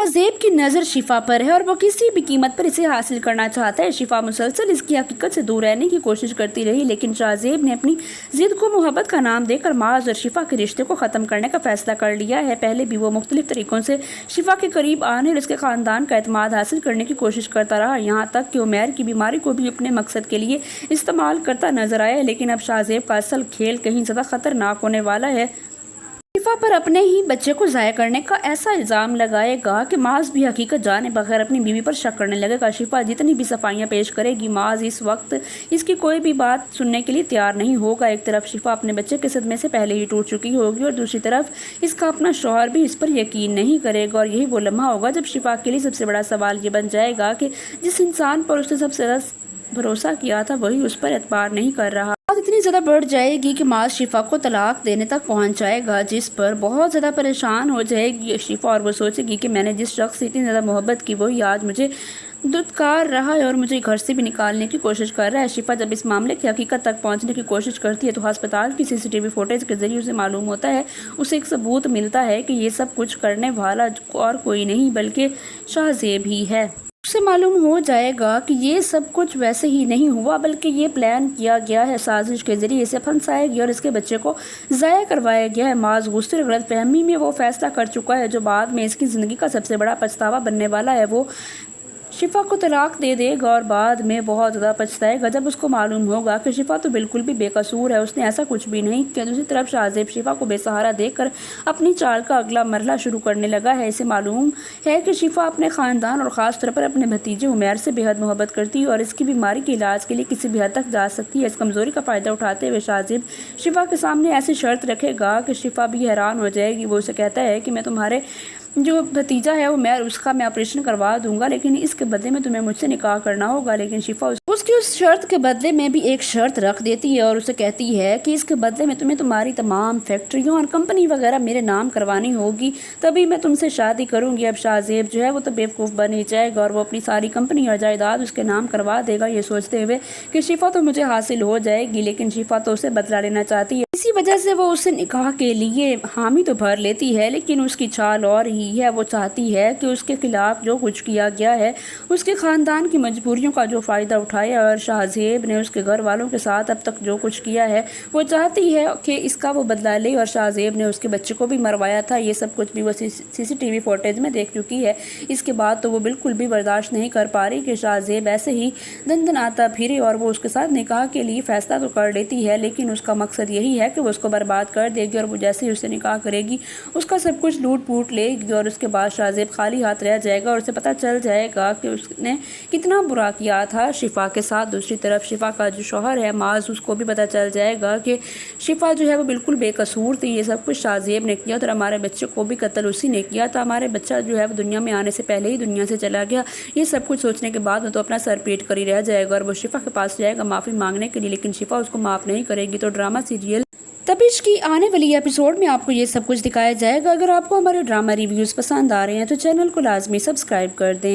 ज़ेब की नज़र शिफा पर है और वो किसी भी कीमत पर इसे हासिल करना चाहता है। शिफा मुसलसल इसकी हकीकत से दूर रहने की कोशिश करती रही, लेकिन शाहज़ेब ने अपनी ज़िद को मोहब्बत का नाम देकर माज और शिफा के रिश्ते को ख़त्म करने का फैसला कर लिया है। पहले भी वो मुख्तलिफ तरीक़ों से शिफा के करीब आने और उसके ख़ानदान का एतमाद हासिल करने की कोशिश करता रहा, यहाँ तक कि उमैर की बीमारी को भी अपने मकसद के लिए इस्तेमाल करता नजर आया। लेकिन अब शाहज़ेब का असल खेल कहीं ज़्यादा ख़तरनाक होने वाला है। शिफा पर अपने ही बच्चे को ज़ाया करने का ऐसा इल्ज़ाम लगाएगा कि माज भी हकीकत जाने बगैर अपनी बीवी पर शक करने लगेगा। शिफा जितनी भी सफाइयाँ पेश करेगी, माज इस वक्त इसकी कोई भी बात सुनने के लिए तैयार नहीं होगा। एक तरफ शिफा अपने बच्चे के सदमे से पहले ही टूट चुकी होगी और दूसरी तरफ इसका अपना शौहर भी इस पर यकीन नहीं करेगा। और यही वो लम्हा होगा जब शिफा के लिए सबसे बड़ा सवाल ये बन जाएगा कि जिस इंसान पर उसने सबसे ज़्यादा भरोसा किया था वही उस पर एतबार नहीं कर रहा। बात इतनी ज़्यादा बढ़ जाएगी कि माज शिफा को तलाक देने तक पहुंच जाएगा, जिस पर बहुत ज़्यादा परेशान हो जाएगी शिफा और वो सोचेगी कि मैंने जिस शख्स से इतनी ज़्यादा मोहब्बत की वही आज मुझे दुत्कार रहा है और मुझे घर से भी निकालने की कोशिश कर रहा है। शिफा जब इस मामले की हकीकत तक पहुंचने की कोशिश करती है तो अस्पताल की CCTV फुटेज के जरिए उसे मालूम होता है, उसे एक सबूत मिलता है कि ये सब कुछ करने वाला और कोई नहीं बल्कि शाहज़ेब ही है। उससे मालूम हो जाएगा कि ये सब कुछ वैसे ही नहीं हुआ बल्कि ये प्लान किया गया है, साजिश के जरिए इसे फंसाया गया और इसके बच्चे को ज़ाया करवाया गया है। माज गुस्से और गलतफहमी में वो फैसला कर चुका है जो बाद में इसकी ज़िंदगी का सबसे बड़ा पछतावा बनने वाला है। वो शिफा को तलाक दे देगा और बाद में बहुत ज़्यादा पछताएगा जब उसको मालूम होगा कि शिफा तो बिल्कुल भी बेकसूर है, उसने ऐसा कुछ भी नहीं किया। दूसरी तरफ शाहज़ेब शिफा को बेसहारा देखकर अपनी चाल का अगला मरला शुरू करने लगा है। इसे मालूम है कि शिफा अपने ख़ानदान और ख़ास तौर पर अपने भतीजे उमैर से बेहद मोहब्बत करती है और इसकी बीमारी के इलाज के लिए किसी भी हद तक जा सकती है। इस कमज़ोरी का फ़ायदा उठाते हुए शाहज़ेब शिफा के सामने ऐसी शर्त रखेगा कि शिफा भी हैरान हो जाएगी। वो उसे कहता है कि मैं तुम्हारे जो भतीजा है उमैर उसका मैं ऑपरेशन करवा दूंगा, लेकिन इसके बदले में तुम्हें मुझसे निकाह करना होगा। लेकिन शिफा उसकी उस शर्त के बदले में भी एक शर्त रख देती है और उसे कहती है कि इसके बदले में तुम्हें तुम्हारी तमाम फैक्ट्रियों और कंपनी वगैरह मेरे नाम करवानी होगी, तभी मैं तुमसे शादी करूंगी। अब शाहज़ेब जो है वो तो बेवकूफ़ बन ही जाएगा और वो अपनी सारी कंपनी और जायदाद उसके नाम करवा देगा, ये सोचते हुए कि शिफा तो मुझे हासिल हो जाएगी। लेकिन शिफा तो उसे बदला लेना चाहती है, इसी वजह से वो उसे निकाह के लिए हामी तो भर लेती है, लेकिन उसकी चाल और ही है। वो चाहती है कि उसके खिलाफ जो कुछ किया गया है उसके ख़ानदान की मजबूरियों का जो फ़ायदा उठाए और शाहज़ेब ने उसके घर वालों के साथ अब तक जो कुछ किया है वो चाहती है कि इसका वो बदला ले। और शाहज़ेब ने उसके बच्चे को भी मरवाया था, ये सब कुछ भी वो CCTV फुटेज में देख चुकी है। इसके बाद तो वो बिल्कुल भी बर्दाश्त नहीं कर पा रही कि शाहज़ेब ऐसे ही दन आता फिरे और वो उसके साथ निकाह के लिए फ़ैसला तो कर लेती है, लेकिन उसका मकसद यही है कि वो उसको बर्बाद कर देगी और वो जैसे ही उससे निकाह करेगी उसका सब कुछ लूट पूट लेगी और उसके बाद शाहज़ेब खाली हाथ रह जाएगा और उसे पता चल जाएगा कि उसने कितना बुरा किया था शिफा के साथ। दूसरी तरफ शिफा का जो शौहर है माज, उसको भी पता चल जाएगा कि शिफा जो है वो बिल्कुल बेकसूर थी, ये सब कुछ शाहज़ेब ने किया और हमारे बच्चे को भी कत्ल उसी ने किया था, हमारे बच्चा जो है वो दुनिया में आने से पहले ही दुनिया से चला गया। ये सब कुछ सोचने के बाद तो अपना सर पीट कर ही रह जाएगा और वो शिफा के पास जाएगा माफ़ी मांगने के लिए, लेकिन शिफा उसको माफ़ नहीं करेगी। तो ड्रामा सीरियल तबिश की आने वाली एपिसोड में आपको ये सब कुछ दिखाया जाएगा। अगर आपको हमारे ड्रामा रिव्यूज़ पसंद आ रहे हैं तो चैनल को लाजमी सब्सक्राइब कर दें।